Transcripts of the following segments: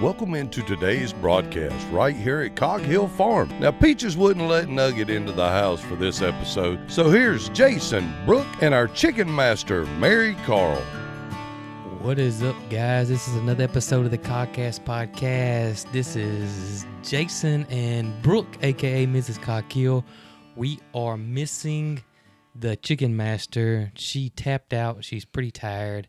Welcome into today's broadcast right here at Cog Hill Farm. Now, Peaches wouldn't let Nugget into the house for this episode, so here's Jason, Brooke, and our chicken master, Marycarl. What is up, guys? This is another episode of the Cogcast podcast. This is Jason and Brooke, aka Mrs. Cog Hill. We are missing the chicken master. She tapped out. She's pretty tired.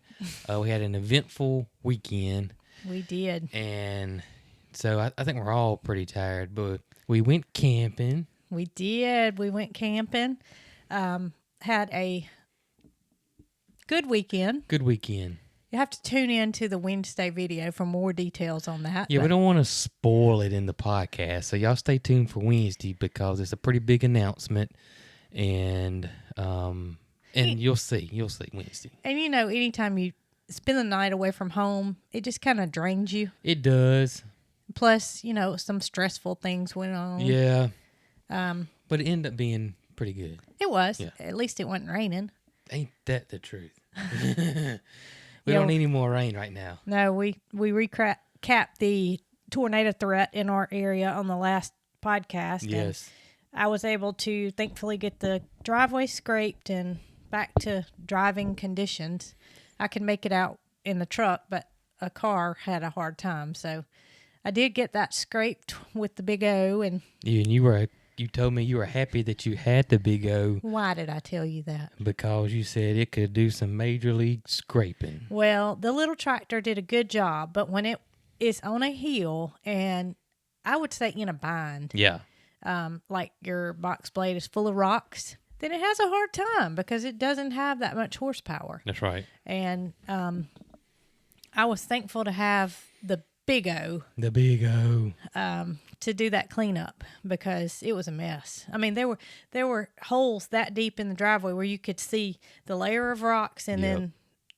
We had an eventful weekend. We did. And so I think we're all pretty tired, but we went camping. We did. We went camping. Had a good weekend. Good weekend. You have to tune in to the Wednesday video for more details on that. Yeah, we don't want to spoil it in the podcast, so y'all stay tuned for Wednesday because it's a pretty big announcement, and you'll see Wednesday. And you know, anytime you spend the night away from home, it just kind of drains you. It does. Plus, you know, some stressful things went on. Yeah. But it ended up being pretty good. It was. Yeah. At least it wasn't raining. Ain't that the truth? We don't need any more rain right now. No, we recapped the tornado threat in our area on the last podcast. Yes. And I was able to thankfully get the driveway scraped and back to driving conditions. I could make it out in the truck, but a car had a hard time. So I did get that scraped with the Big O. And you told me you were happy that you had the Big O. Why did I tell you that? Because you said it could do some major league scraping. Well, the little tractor did a good job, but when it is on a hill and I would say in a bind, yeah, like your box blade is full of rocks, then it has a hard time because it doesn't have that much horsepower. That's right. And I was thankful to have the Big O. The Big O. To do that cleanup because it was a mess. I mean, there were holes that deep in the driveway where you could see the layer of rocks and then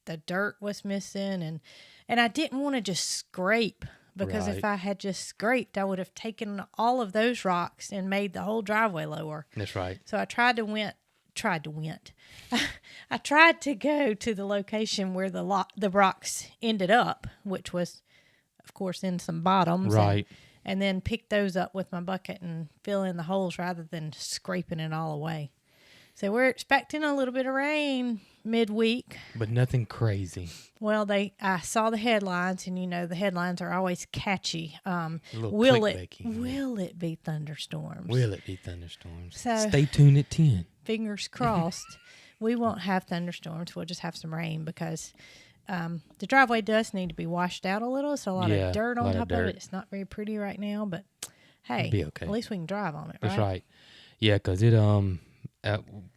the dirt was missing. And I didn't want to just scrape because if I had just scraped, I would have taken all of those rocks and made the whole driveway lower. That's right. So I tried to go to the location where the rocks ended up, which was, of course, in some bottoms. Right. And then pick those up with my bucket and fill in the holes rather than scraping it all away. So we're expecting a little bit of rain midweek. But nothing crazy. Well, I saw the headlines, and you know the headlines are always catchy. Will it be thunderstorms? Will it be thunderstorms? So, stay tuned at 10. Fingers crossed. We won't have thunderstorms. We'll just have some rain because the driveway does need to be washed out a little. It's a lot of dirt on top of it. It's not very pretty right now, but hey, it'll be okay. At least we can drive on it, right? That's right. Yeah, because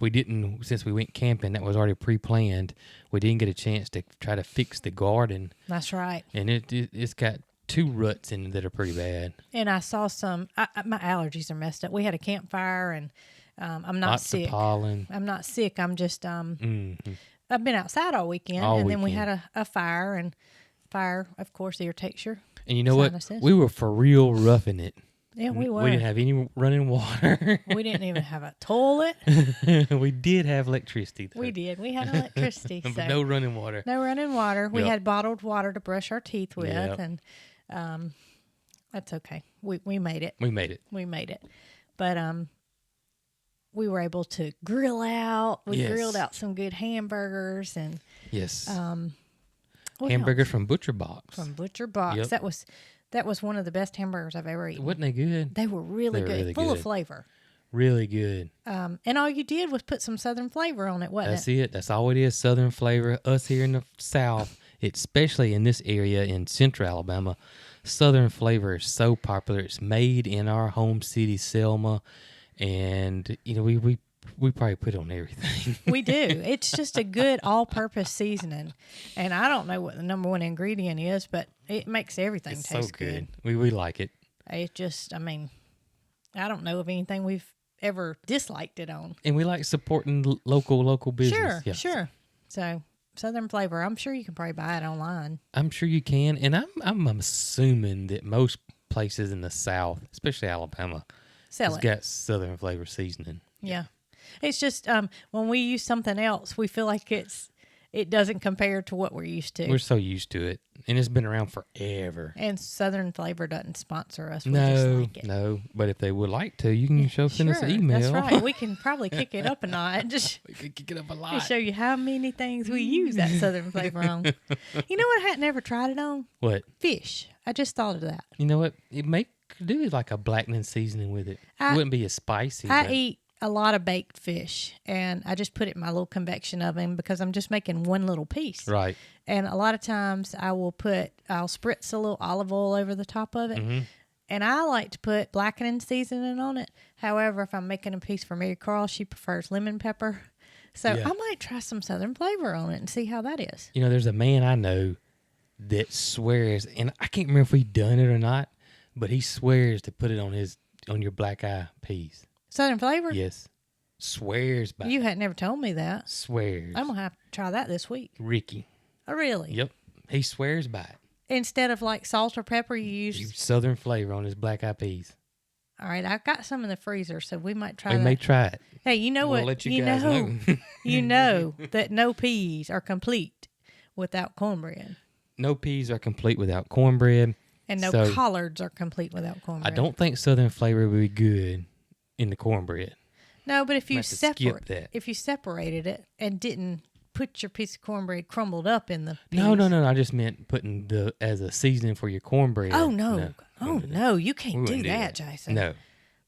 we didn't, since we went camping, that was already pre-planned. We didn't get a chance to try to fix the garden. That's right. And it's got 2 ruts in it that are pretty bad. And I saw some, my allergies are messed up. We had a campfire and I'm not Lots sick. Of pollen. I'm not sick. I'm just, I've been outside all weekend. Then we had a fire, and fire, of course, irritates your And you know sinuses. what? We were for real roughing it. Yeah, we were. We didn't have any running water. We didn't even have a toilet. We did have electricity, though. We did. We had electricity. But so no running water. No running water. We Yep. had bottled water to brush our teeth with, Yep. and that's okay. We made it. We made it. We made it. But we were able to grill out. We grilled out some good hamburgers and yes. What Hamburgers else? from Butcher Box. From Butcher Box. Yep. That was one of the best hamburgers I've ever eaten. Wasn't they good? They were really good. Really Full good. of flavor. Really good. And all you did was put some Southern flavor on it, wasn't That's it. That's all it is. Southern flavor. Us here in the South, especially in this area in Central Alabama, Southern flavor is so popular. It's made in our home city, Selma, and you know we probably put it on everything. We do. It's just a good all-purpose seasoning, and I don't know what the number one ingredient is, but it makes everything It's taste so good. good. We like it. It just, I mean, I don't know of anything we've ever disliked it on. And we like supporting local business. Sure, Yeah. sure. So Southern flavor. I'm sure you can probably buy it online. I'm sure you can, and I'm assuming that most places in the South, especially Alabama, Sell has it. got Southern flavor seasoning. Yeah. It's just when we use something else, we feel like it's it doesn't compare to what we're used to. We're so used to it, and it's been around forever. And Southern Flavor doesn't sponsor us. We just like it. No. But if they would like to, you can send us an email. That's right. We can probably kick it up a notch. We can kick it up a To lot. show you how many things we use that Southern Flavor on. You know what I had never tried it on? What? Fish. I just thought of that. You know what? It may do like a blackening seasoning with it. It wouldn't be as spicy. I eat a lot of baked fish, and I just put it in my little convection oven because I'm just making one little piece. Right. And a lot of times I'll spritz a little olive oil over the top of it. Mm-hmm. And I like to put blackening seasoning on it. However, if I'm making a piece for Marycarl, she prefers lemon pepper. So I might try some Southern Flavor on it and see how that is. You know, there's a man I know that swears, and I can't remember if he done it or not, but he swears to put it on your black eye peas. Southern Flavor? Yes. Swears by You it. had never told me that. Swears. I'm going to have to try that this week. Ricky. Oh, really? Yep. He swears by it. Instead of like salt or pepper, you use... Southern Flavor on his black eye peas. All right, I've got some in the freezer, so we might try We that. may try it. Hey, you know We'll what? let you guys know. You know that no peas are complete without cornbread. No peas are complete without cornbread. And no So, collards are complete without cornbread. I don't think Southern Flavor would be good in the cornbread. No, but if you Might have to skip that. if you separated it and didn't put your piece of cornbread crumbled up in the peas. No. I just meant putting as a seasoning for your cornbread. Oh no. No, you can't do that, Jason. No.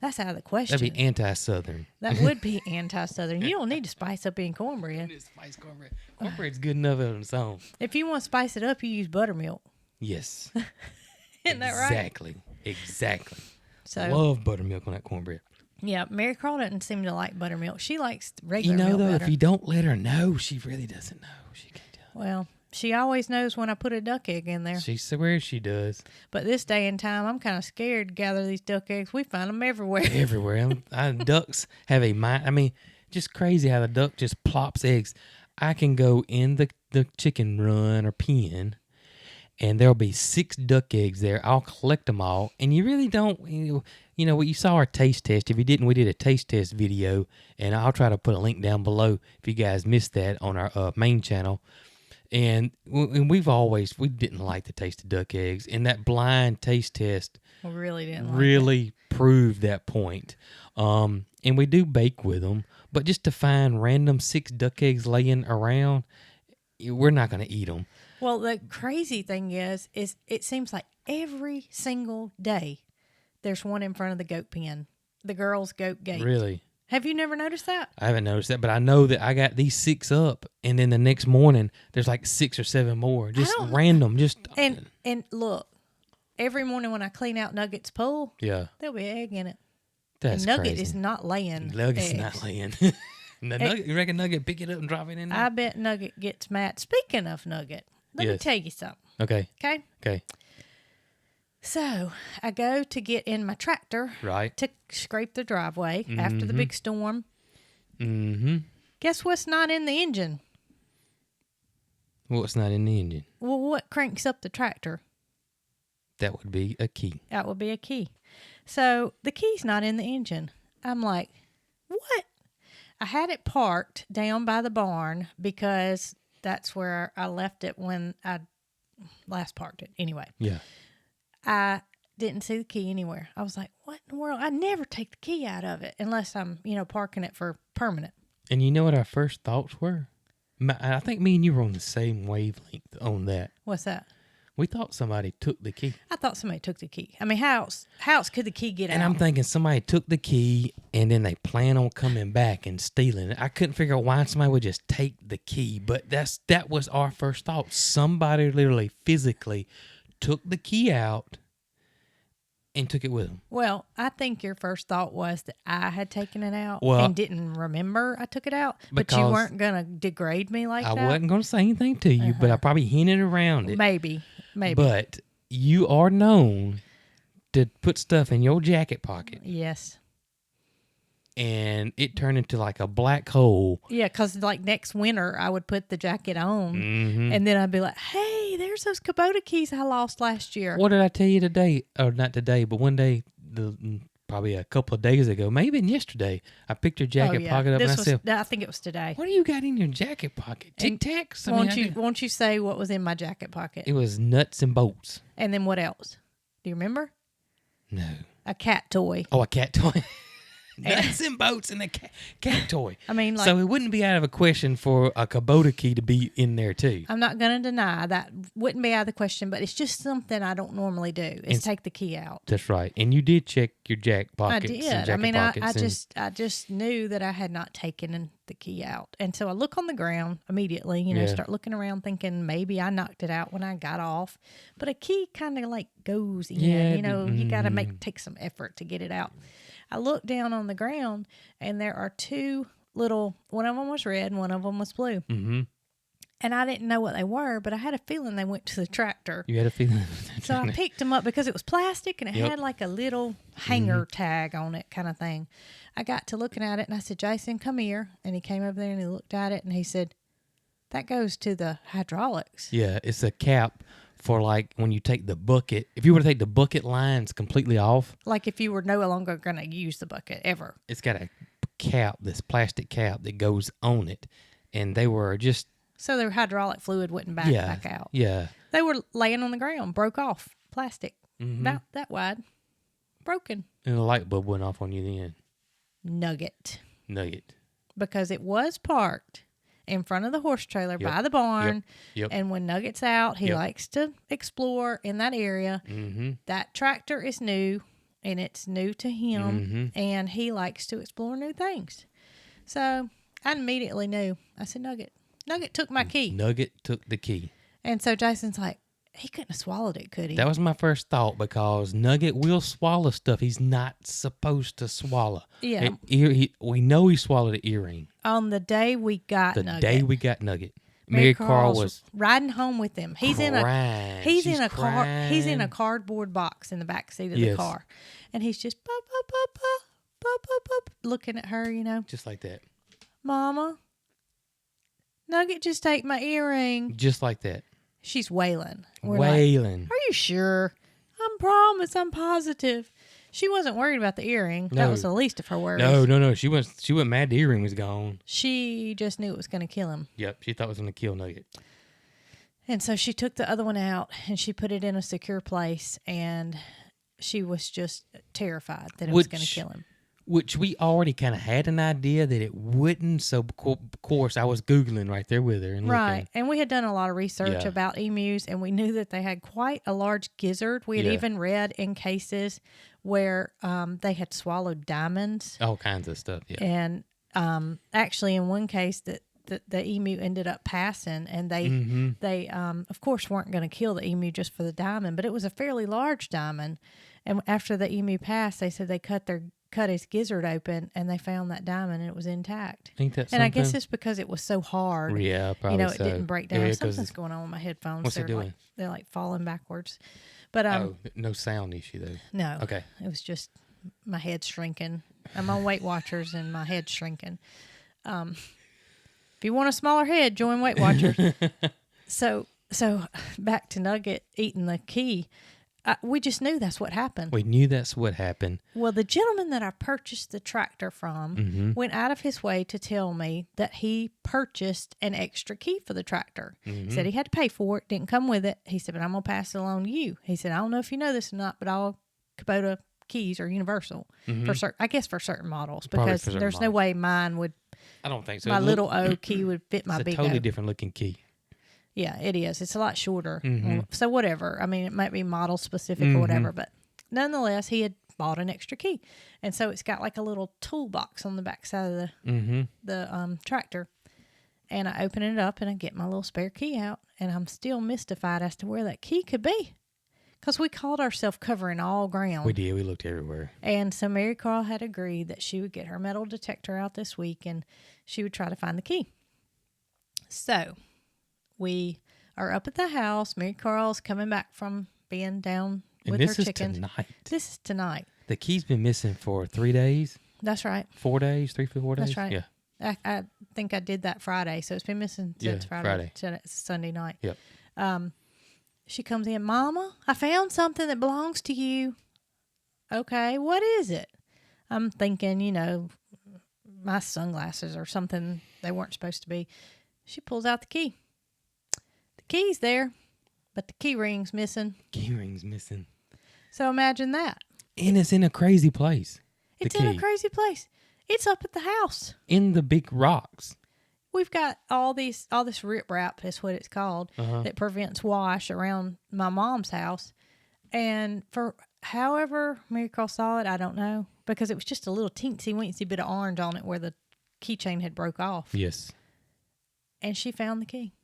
That's out of the question. That'd be anti-Southern. That would be anti-Southern. You don't need to spice up in cornbread. Spice cornbread. Cornbread's good enough on its own. If you want to spice it up, you use buttermilk. Yes. Isn't that right? Exactly. So Love buttermilk on that cornbread. yeah, Marycarl doesn't seem to like buttermilk. She likes regular milk Though, better. if you don't let her know, she really doesn't know. She can't tell. Well, she always knows when I put a duck egg in there. She swears she does. But this day and time, I'm kind of scared to gather these duck eggs. We find them everywhere. Everywhere. Ducks have a mind. I mean, just crazy how the duck just plops eggs. I can go in the chicken run or pen, and there'll be 6 duck eggs there. I'll collect them all, and you really don't. You know what? You saw our taste test. If you didn't, we did a taste test video, and I'll try to put a link down below if you guys missed that on our main channel. And we didn't like the taste of duck eggs, and that blind taste test We really didn't like really proved that point. And we do bake with them, but just to find random 6 duck eggs laying around, we're not going to eat them. Well, the crazy thing is it seems like every single day there's one in front of the goat pen, the girls' goat gate. Really? Have you never noticed that? I haven't noticed that, but I know that I got these 6 up, and then the next morning there's like 6 or 7 more, just random. And look, every morning when I clean out Nugget's pool, yeah, there'll be an egg in it. that's and Nugget crazy. is not laying. Nugget's eggs. not laying. You reckon Nugget pick it up and drop it in there? I bet Nugget gets mad. Speaking of Nugget, let me Yes. tell you something. Okay. Okay. So I go to get in my tractor Right. to scrape the driveway after the big storm. Mm-hmm. Guess what's not in the engine? What's not in the engine? Well, what cranks up the tractor? That would be a key. That would be a key. So the key's not in the engine. I'm like, what? I had it parked down by the barn because that's where I left it when I last parked it. Anyway. Yeah. I didn't see the key anywhere. I was like, what in the world? I never take the key out of it unless I'm, parking it for permanent. And you know what our first thoughts were? I think me and you were on the same wavelength on that. What's that? We thought somebody took the key. I thought somebody took the key. I mean, how else could the key get out? And I'm thinking somebody took the key and then they plan on coming back and stealing it. I couldn't figure out why somebody would just take the key, but that was our first thought. Somebody literally physically took the key out and took it with them. Well, I think your first thought was that I had taken it out Well, and didn't remember I took it out, but you because weren't going to degrade me like I that. wasn't going to say anything to you, but I probably hinted around it. Maybe. But you are known to put stuff in your jacket pocket, Yes. and it turned into like a black hole. Yeah, because like next winter, I would put the jacket on, and then I'd be like, hey, there's those Kubota keys I lost last year. What did I tell you today? Or not today, but one day, probably a couple of days ago, maybe even yesterday. I picked your jacket pocket up and I said, I think it was today. "What do you got in your jacket pocket? Tic Tacs?" Won't you say what was in my jacket pocket? It was nuts and bolts. And then what else? Do you remember? No. A cat toy. Oh, a cat toy. Nuts and bolts and a cat toy. I mean, like, so it wouldn't be out of a question for a Kubota key to be in there too. I'm not going to deny that wouldn't be out of the question, but it's just something I don't normally do is take the key out. That's right. And you did check your jack pockets. I did. I mean, I just knew that I had not taken the key out. And so I look on the ground immediately, start looking around thinking maybe I knocked it out when I got off. But a key kind of like goes in, you got to take some effort to get it out. I looked down on the ground, and there are two little, one of them was red and one of them was blue. Mm-hmm. And I didn't know what they were, but I had a feeling they went to the tractor. You had a feeling? So I picked them up because it was plastic, and it had like a little hanger tag on it kind of thing. I got to looking at it, and I said, "Jason, come here." And he came over there, and he looked at it, and he said, "That goes to the hydraulics." Yeah, it's a cap for like when you take the bucket. If you were to take the bucket lines completely off. Like if you were no longer going to use the bucket ever. It's got a cap, this plastic cap that goes on it. And they were just... So their hydraulic fluid wouldn't back out. Yeah. They were laying on the ground, broke off, plastic, about that wide, broken. And the light bulb went off on you then. Nugget. Because it was parked in front of the horse trailer by the barn. Yep. And when Nugget's out, he likes to explore in that area. Mm-hmm. That tractor is new, and it's new to him, and he likes to explore new things. So I immediately knew. I said, Nugget took my key. Nugget took the key. And so Jason's like, he couldn't have swallowed it, could he? That was my first thought, because Nugget will swallow stuff he's not supposed to swallow. Yeah. We know he swallowed an earring. On the day we got Nugget. Marycarl was riding home with him. He's crying. He's in a cardboard box in the back seat of the car. And he's just looking at her, Just like that. Mama, Nugget just ate my earring. Just like that. She's wailing. Wailing. Like, are you sure? I'm positive. She wasn't worried about the earring. No. That was the least of her worries. No. She went mad the earring was gone. She just knew it was going to kill him. Yep. She thought it was going to kill Nugget. And so she took the other one out and she put it in a secure place, and she was just terrified that it was going to kill him. Which we already kind of had an idea that it wouldn't. So, of course, I was Googling right there with her. And looking. And we had done a lot of research about emus, and we knew that they had quite a large gizzard. We had even read in cases where they had swallowed diamonds. All kinds of stuff, yeah. And actually, in one case, that the emu ended up passing, and they of course, weren't going to kill the emu just for the diamond, but it was a fairly large diamond. And after the emu passed, they said they cut his gizzard open, and they found that diamond, and it was intact. Ain't that something? And I guess it's because it was so hard. Yeah, probably it didn't break down. Something's going on with my headphones. What's it doing? They're like falling backwards. But no sound issue though. No. Okay. It was just my head shrinking. I'm on Weight Watchers, and my head's shrinking. If you want a smaller head, join Weight Watchers. So back to Nugget eating the key. We just knew that's what happened. We knew that's what happened. Well, the gentleman that I purchased the tractor from went out of his way to tell me that he purchased an extra key for the tractor. He said he had to pay for it, didn't come with it. He said, but I'm going to pass it along to you. He said, I don't know if you know this or not, but all Kubota keys are universal for certain models, because there's no way mine would. I don't think so. My little O key would fit my big O. It's a totally different looking key. Yeah, it is. It's a lot shorter. So whatever. I mean, it might be model specific or whatever, but nonetheless, he had bought an extra key. And so it's got like a little toolbox on the back side of the tractor. And I open it up and I get my little spare key out, and I'm still mystified as to where that key could be. Because we called ourselves covering all ground. We did. We looked everywhere. And so Marycarl had agreed that she would get her metal detector out this week, and she would try to find the key. So we are up at the house. Marycarl's coming back from being down with her chickens. This is tonight. The key's been missing for 3 days. That's right. 4 days, 4 days. That's right. Yeah. I think I did that Friday, so it's been missing since Friday. It's Sunday night. Yep. She comes in, Mama, I found something that belongs to you. Okay, what is it? I'm thinking, my sunglasses or something they weren't supposed to be. She pulls out the key. The key's there, but the key ring's missing. Key ring's missing. So imagine that. And it's in a crazy place. It's in a crazy place. It's up at the house. In the big rocks. We've got all this riprap, is what it's called, that prevents wash around my mom's house. And for however Marycarl saw it, I don't know, because it was just a little teensy-weensy bit of orange on it where the keychain had broke off. Yes. And she found the key.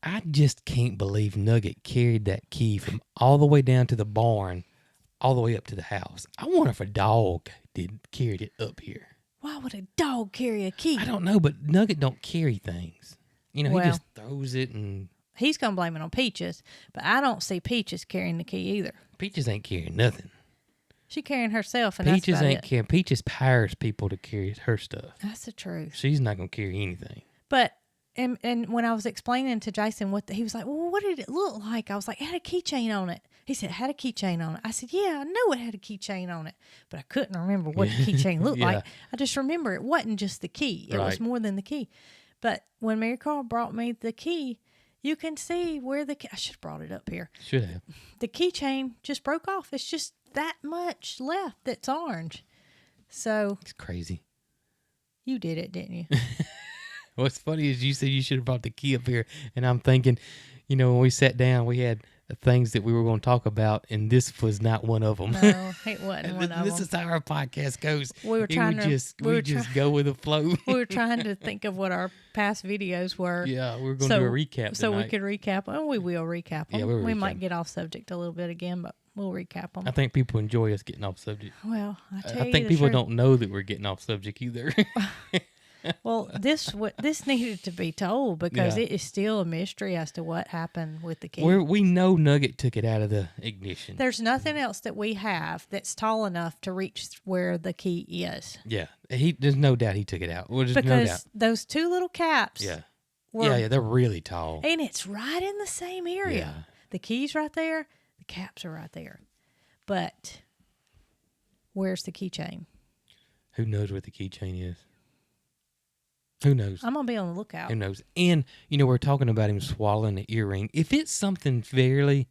I just can't believe Nugget carried that key from all the way down to the barn, all the way up to the house. I wonder if a dog carried it up here. Why would a dog carry a key? I don't know, but Nugget don't carry things. He just throws it and... He's going to blame it on Peaches, but I don't see Peaches carrying the key either. Peaches ain't carrying nothing. She carrying herself, and Peaches that's about ain't carrying. Peaches hires people to carry her stuff. That's the truth. She's not going to carry anything. But... And when I was explaining to Jason he was like, well, what did it look like? I was like, it had a keychain on it. He said, it had a keychain on it. I said, yeah, I know it had a keychain on it. But I couldn't remember what the keychain looked like. I just remember it wasn't just the key. It was more than the key. But when Marycarl brought me the key, you can see where I should have brought it up here. Should have. The keychain just broke off. It's just that much left that's orange. So. It's crazy. You did it, didn't you? What's funny is you said you should have brought the key up here, and I'm thinking, when we sat down, we had things that we were going to talk about, and this was not one of them. No, it wasn't one of them. This is how our podcast goes. We just go with the flow. We were trying to think of what our past videos were. Yeah, we're going to do a recap so tonight. We could recap them. And we will recap them. Yeah, we might get off subject a little bit again, but we'll recap them. I think people enjoy us getting off subject. Well, I think people don't know that we're getting off subject either. Well, this needed to be told because it is still a mystery as to what happened with the key. We know Nugget took it out of the ignition. There's nothing else that we have that's tall enough to reach where the key is. Yeah, there's no doubt he took it out. There's because no doubt. Those two little caps. Yeah. They're really tall. And it's right in the same area. Yeah. The key's right there. The caps are right there. But where's the keychain? Who knows what the keychain is? Who knows? I'm going to be on the lookout. Who knows? And, we're talking about him swallowing the earring. If it's something fairly,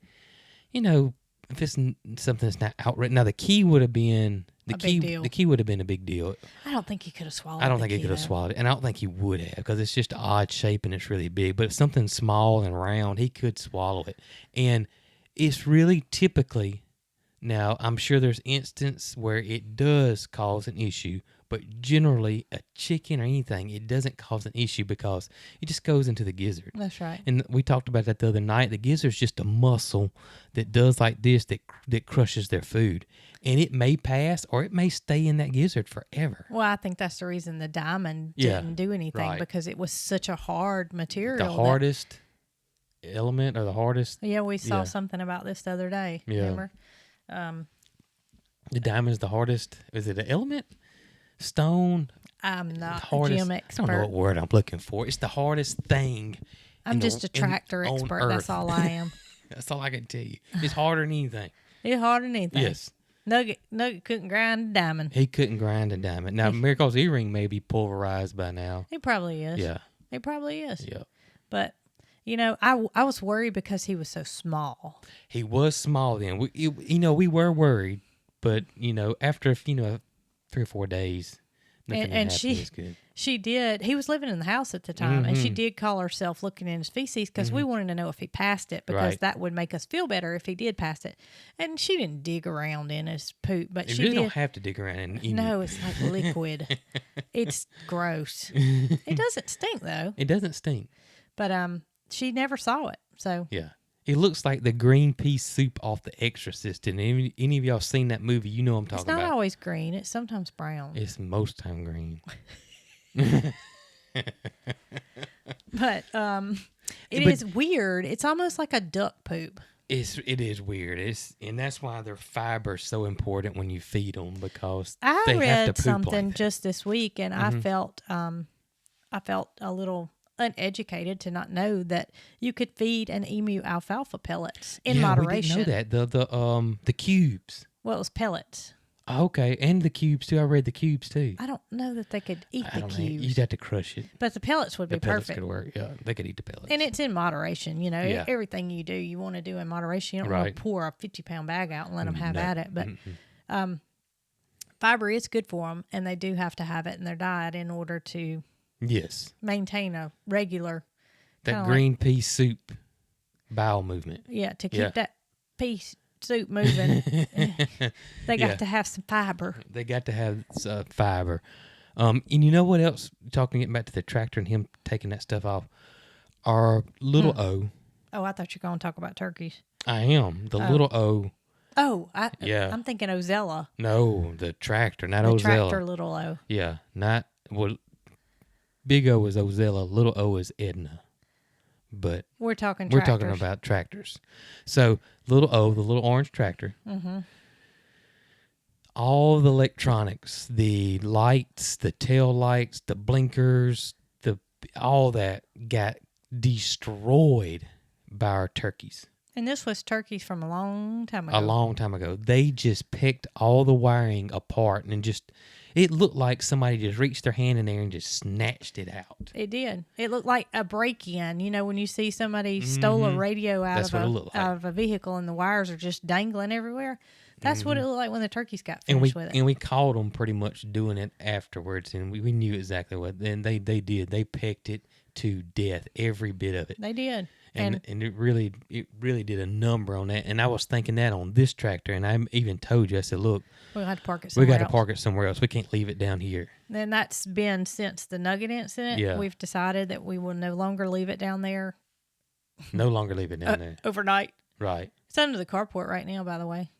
if it's something that's not outright. Now, the key would have been... big deal. The key would have been a big deal. I don't think he could have swallowed it. I don't think he could have swallowed it. And I don't think he would have because it's just an odd shape and it's really big. But if something small and round, he could swallow it. And it's really typically... Now, I'm sure there's instances where it does cause an issue, but generally a chicken or anything, it doesn't cause an issue because it just goes into the gizzard. That's right. And we talked about that the other night. The gizzard's just a muscle that does like this that crushes their food. And it may pass or it may stay in that gizzard forever. Well, I think that's the reason the diamond didn't do anything because it was such a hard material. The hardest element or the hardest. Yeah, we saw something about this the other day. Yeah. Remember? The diamond's the hardest. Is it an element? Stone? I'm not a gem expert. I don't know what word I'm looking for. It's the hardest thing. I'm just a tractor expert. That's all I am. That's all I can tell you. It's harder than anything. It's harder than anything. Yes. Nugget couldn't grind a diamond. He couldn't grind a diamond. Now, Marycarl's earring may be pulverized by now. He probably is. Yeah. He probably is. Yeah. But, I was worried because he was so small. He was small then. We were worried, but, after, 3 or 4 days, nothing and was good. She did. He was living in the house at the time, and she did call herself looking in his feces because we wanted to know if he passed it because that would make us feel better if he did pass it. And she didn't dig around in his poop, but she really did. Don't have to dig around in it. No, it's like liquid. It's gross. It doesn't stink though. It doesn't stink. But she never saw it. So yeah. It looks like the green pea soup off The Exorcist. And any of y'all seen that movie, you know what I'm talking about. It's not always green. It's sometimes brown. It's most time green. But it is weird. It's almost like a duck poop. It is weird. And that's why their fiber's so important when you feed them because I they read have to poop something like that. just this week, and I felt a little uneducated to not know that you could feed an emu alfalfa pellets in moderation. We didn't know that. The cubes. Well, it was pellets. Okay, and the cubes too. I read the cubes too. I don't know that they could eat the You'd cubes, have to crush it. but the pellets would The be pellets perfect. could work. Yeah, they could eat the pellets. And it's in moderation. You know, Yeah. everything you do, you want to do in moderation. You don't want Right. to pour a 50-pound bag out and let them have No. at it. But fiber is good for them, and they do have to have it in their diet in order to Yes. maintain a regular That kinda green pea soup bowel movement. to keep Yeah. that pea soup moving. They got Yeah. to have some fiber. They got to have fiber. And you know what else? Getting back to the tractor and him taking that stuff off. Our little O. Oh, I thought you were going to talk about turkeys. I am. The little O. Oh, Yeah. I'm thinking Ozella. No, the tractor, not The Ozella. tractor little O. Yeah, not. Well, big O is Ozella, little O is Edna. But We're talking we're tractors. talking about tractors. So, little O, the little orange tractor. Mm-hmm. All the electronics, the lights, the tail lights, the blinkers, all that got destroyed by our turkeys And this was turkeys from a long time ago. a long time ago. They just picked all the wiring apart and it looked like somebody just reached their hand in there and just snatched it out. It did. It looked like a break-in. You know, when you see somebody stole a radio That's what it looked like. out of a vehicle and the wires are just dangling everywhere. That's what it looked like when the turkeys got And finished with it. we caught them pretty much doing it afterwards, and we knew exactly what. And they did. They pecked it to death, every bit of it. They did. And it really did a number on that. And I was thinking that on this tractor, and I even told you, I said, look, We'll have to park it we somewhere got to else. park it somewhere else. We can't leave it down here. And that's been since the Nugget incident. Yeah. We've decided that we will no longer leave it down there No longer leave it down there. overnight. Right. It's under the carport right now, by the way.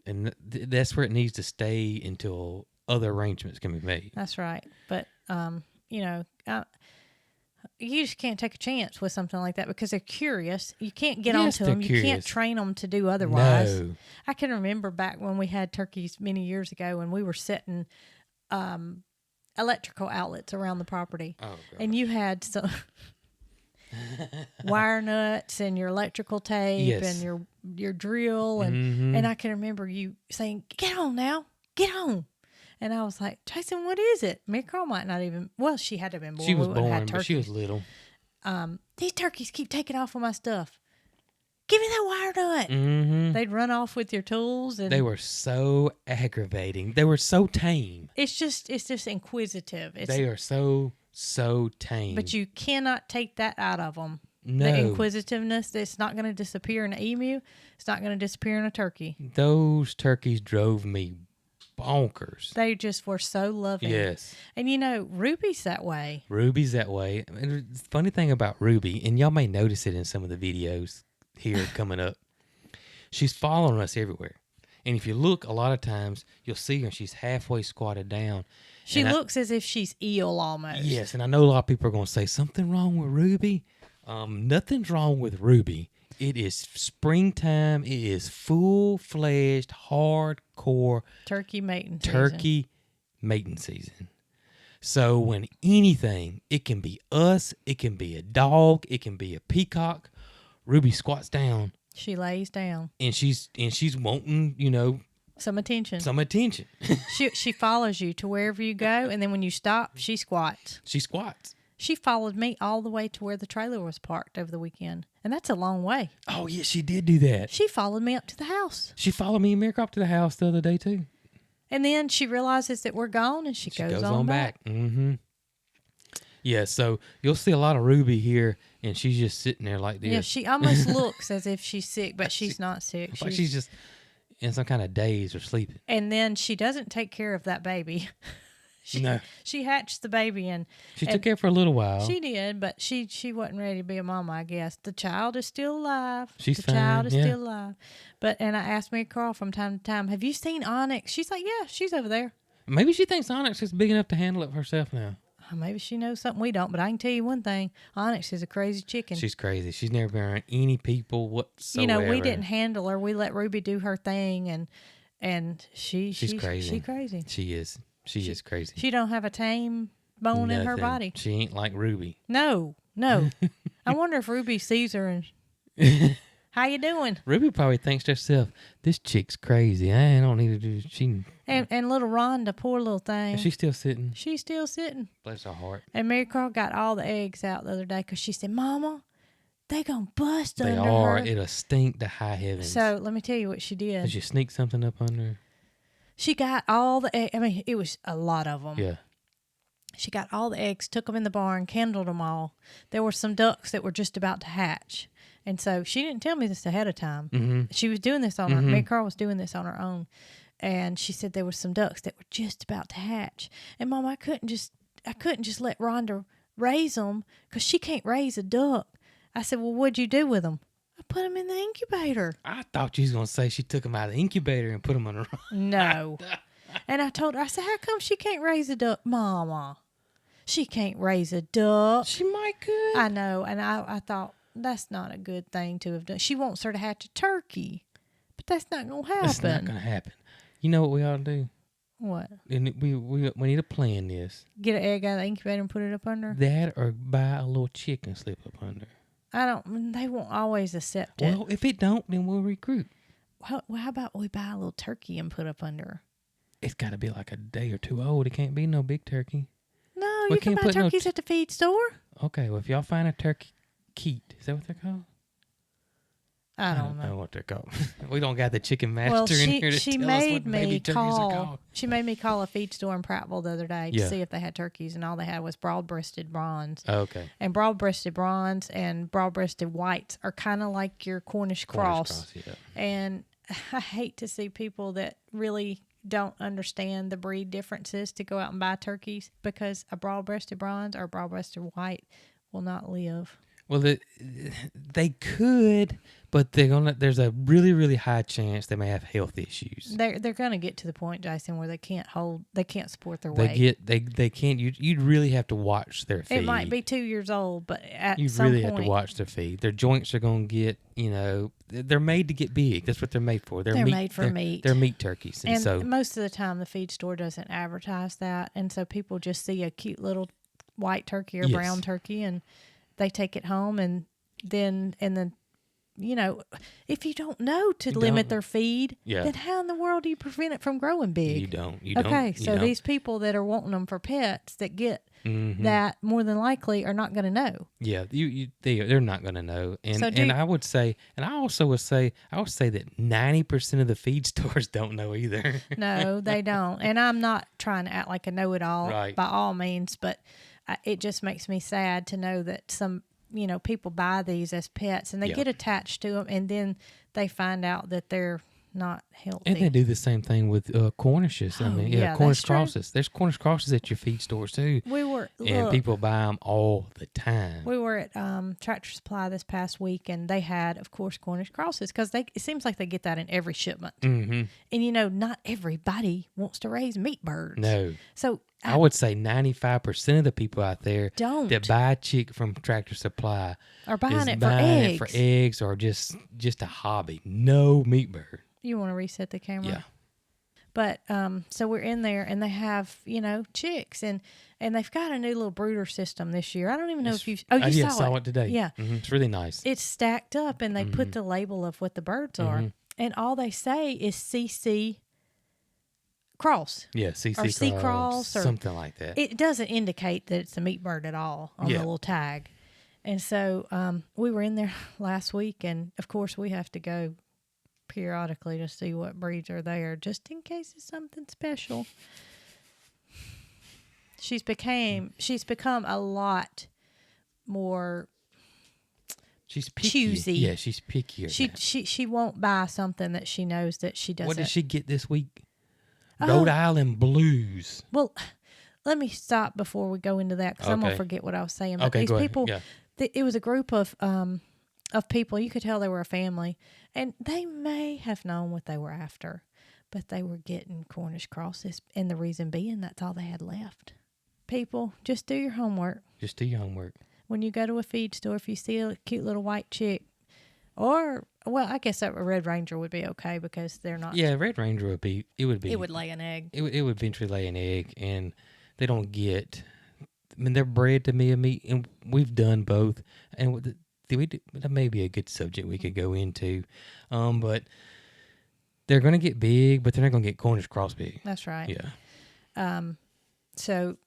And that's where it needs to stay until other arrangements can be made. That's right. But, you know, you just can't take a chance with something like that because they're curious. You can't get Yes, onto they're them. You curious. can't train them to do otherwise. No. I can remember back when we had turkeys many years ago and we were setting electrical outlets around the property. Oh, God. And you had some wire nuts and your electrical tape Yes. and your drill. And I can remember you saying, "Get on now. Get on." And I was like, "Jason, what is it?" Marycarl might not even, well, she had to have been born. She was We wouldn't have born, had but she turkeys. was little. These turkeys keep taking off on my stuff. Give me that wire nut. Mm-hmm. They'd run off with your tools. And They were so aggravating. They were so tame. it's just inquisitive. They are so tame. But you cannot take that out of them. No. The inquisitiveness, it's not going to disappear in an emu. It's not going to disappear in a turkey. Those turkeys drove me bonkers. They just were so loving. Yes. And you know, Ruby's that way. Ruby's that way. And the funny thing about Ruby, and y'all may notice it in some of the videos here coming up, she's following us everywhere. And if you look, a lot of times, you'll see her and she's halfway squatted down. She And looks as if she's ill almost. Yes, and I know a lot of people are going to say, something wrong with Ruby? Nothing's wrong with Ruby. It is springtime. It is full-fledged, hardcore Turkey mating season. turkey mating season. So when anything, it can be us, it can be a dog, it can be a peacock. Ruby squats down She lays down. and she's wanting, you know, Some attention. some attention. She follows you to wherever you go, and then when you stop, she squats. She squats. She followed me all the way to where the trailer was parked over the weekend, and that's a long way. Oh yeah, she did do that. She followed me up to the house, She followed me and Marycarl to the house the other day too. and then she realizes that we're gone, and she goes on back. Mm-hmm. Yeah, so you'll see a lot of Ruby here, and she's just sitting there like this. Yeah, she almost looks as if she's sick, but she's not sick. Like she's just in some kind of daze or sleeping. And then she doesn't take care of that baby. No. She hatched the baby, and She took care for a little while. she did, but she wasn't ready to be a mama, I guess. The child is still alive. She's the fine, child is yeah. still alive. And I asked Marycarl from time to time, "Have you seen Onyx?" She's like, "Yeah, she's over there." Maybe she thinks Onyx is big enough to handle it herself now. Maybe she knows something we don't, but I can tell you one thing: Onyx is a crazy chicken. She's crazy. She's never been around any people whatsoever. You know, we didn't handle her. We let Ruby do her thing, and she's crazy. She's crazy. She is. She is crazy. She don't have a tame bone in her Nothing. body. She ain't like Ruby. No. I wonder if Ruby sees her and How you doing? Ruby probably thinks to herself, this chick's crazy. I don't need to do she. And little Rhonda, poor little thing. Is she still sitting? She's still sitting. Bless her heart. And Marycarl got all the eggs out the other day because she said, Mama, they gonna bust They under are. her. It'll stink to high heavens. So let me tell you what she did. Did you sneak something up under? She got all the eggs. I mean, it was a lot of them. Yeah. She got all the eggs, took them in the barn, candled them all. There were some ducks that were just about to hatch. And so she didn't tell me this ahead of time. Mm-hmm. She was doing this on her, Marycarl was doing this on her own. And she said there were some ducks that were just about to hatch. And Mom, I couldn't just let Rhonda raise them because she can't raise a duck. I said, well, what'd you do with them? I put them in the incubator. I thought you was going to say she took them out of the incubator and put them on her. No. And I told her, I said, how come she can't raise a duck? Mama, she can't raise a duck. She might could. I know. And I thought, that's not a good thing to have done. She wants her to hatch a turkey. But that's not going to happen. That's not going to happen. You know what we ought to do? What? And we need to plan this. Get an egg out of the incubator and put it up under? That or buy a little chicken slip up under. They won't always accept it. Well, if it don't, then we'll recruit. Well, how about we buy a little turkey and put up under? It's got to be like a day or two old. It can't be no big turkey. No, We you can can't buy put no turkeys at the feed store. Okay, well, if y'all find a turkey keet, is that what they're called? I don't know. What they're called. We don't got the chicken master Well, in here to she tell us made what baby me turkeys are call. called. She made me call a feed store in Prattville the other day to Yeah. see if they had turkeys, and all they had was broad-breasted bronze. Okay. And broad-breasted bronze and broad-breasted whites are kind of like your Cornish cross. Yeah. And I hate to see people that really don't understand the breed differences to go out and buy turkeys, because a broad-breasted bronze or a broad-breasted white will not live. Well, they could, but there's a really, really high chance they may have health issues. They're going to get to the point, Jason, where they can't support their weight. They can't. You'd really have to watch their feed. It might be 2 years old, but at You some really point, have to watch their feed. Their joints are going to get, they're made to get big. That's what they're made for. They're made for meat. They're meat turkeys. And so most of the time, the feed store doesn't advertise that. And so people just see a cute little white turkey or Yes. brown turkey, and they take it home. And then, if you don't know to limit their feed, Yeah. then how in the world do you prevent it from growing big? you don't. Okay, you so don't. these people that are wanting them for pets that get that more than likely are not going to know. Yeah, they're not going to know, and So I would say, and I also would say that 90% of the feed stores don't know either. No, they don't. And I'm not trying to act like a know-it-all Right. by all means, but it just makes me sad to know that some, people buy these as pets and they Yeah. get attached to them, and then they find out that they're not healthy. And they do the same thing with Cornishes. Oh, yeah, yeah, Cornish that's true. crosses. There's Cornish crosses at your feed stores too, and people buy them all the time. We were at Tractor Supply this past week, and they had, of course, Cornish crosses, because it seems like they get that in every shipment. Mm-hmm. And not everybody wants to raise meat birds. No. So I would say 95% of the people out there Don't. that buy a chick from Tractor Supply are buying is it for buying eggs. it for eggs or just a hobby. No meat bird. You want to reset the camera? Yeah. But so we're in there, and they have chicks, and they've got a new little brooder system this year. I don't even know if you saw it today. Yeah, It's really nice. it's stacked up, and they put the label of what the birds are, and all they say is CC cross. Yeah, CC or sea cross, cross or something like that. It doesn't indicate that it's a meat bird at all on the Yeah. little tag. And so we were in there last week, and of course we have to go periodically to see what breeds are there, just in case it's something special. She's become a lot more. She's picky. choosy. Yeah, she's pickier. She won't buy something that she knows that she doesn't. What did she get this week? Rhode Island Blues. Well, let me stop before we go into that, because I'm gonna Okay. forget what I was saying. But Okay, these go ahead. people, Yeah. it was a group of people. You could tell they were a family, and they may have known what they were after, but they were getting Cornish crosses, and the reason being that's all they had left. People, just do your homework. Just do your homework. When you go to a feed store, if you see a cute little white chick, or, well, I guess a Red Ranger would be okay, because they're not. Yeah, Red Ranger would It would lay an egg. It would eventually lay an egg, and they don't get. I mean, they're bred to be a meat, and we've done both. And that may be a good subject we could go into. But they're going to get big, but they're not going to get Cornish cross big. That's right. Yeah. So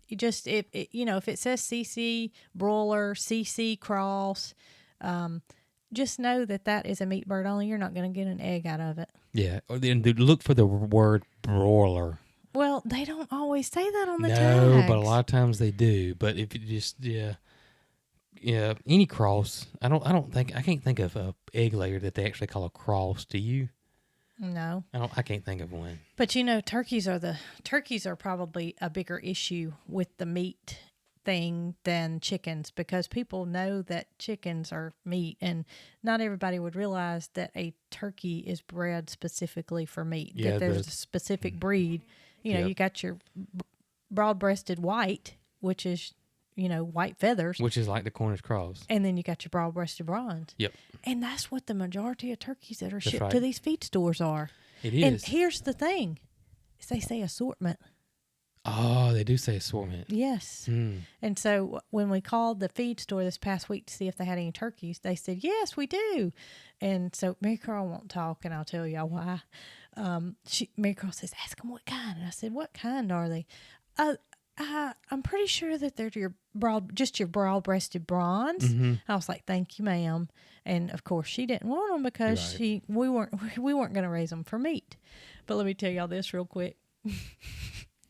you just, if it says CC broiler, CC cross, just know that is a meat bird only. You're not going to get an egg out of it. Yeah. Or then look for the word broiler. Well, they don't always say that on the tags. No, but a lot of times they do. But if you just, any cross. I can't think of a egg layer that they actually call a cross. Do you? No. I can't think of one. But turkeys are probably a bigger issue with the meat thing than chickens, because people know that chickens are meat, and not everybody would realize that a turkey is bred specifically for meat. Yeah, that there's a specific breed. You got your broad-breasted white, which is, white feathers. Which is like the Cornish cross. And then you got your broad-breasted bronze. Yep. And that's what the majority of turkeys that are shipped right. to these feed stores are. It is. And here's the thing. Is they say assortment. Oh, they do say assortment. Yes. Mm. And so when we called the feed store this past week to see if they had any turkeys, they said, yes, we do. And so Marycarl won't talk, and I'll tell y'all why. Marycarl says, ask them what kind. And I said, what kind are they? I'm pretty sure that they're your broad-breasted bronze. Mm-hmm. I was like, thank you, ma'am. And of course, she didn't want them because Right. we weren't going to raise them for meat. But let me tell y'all this real quick.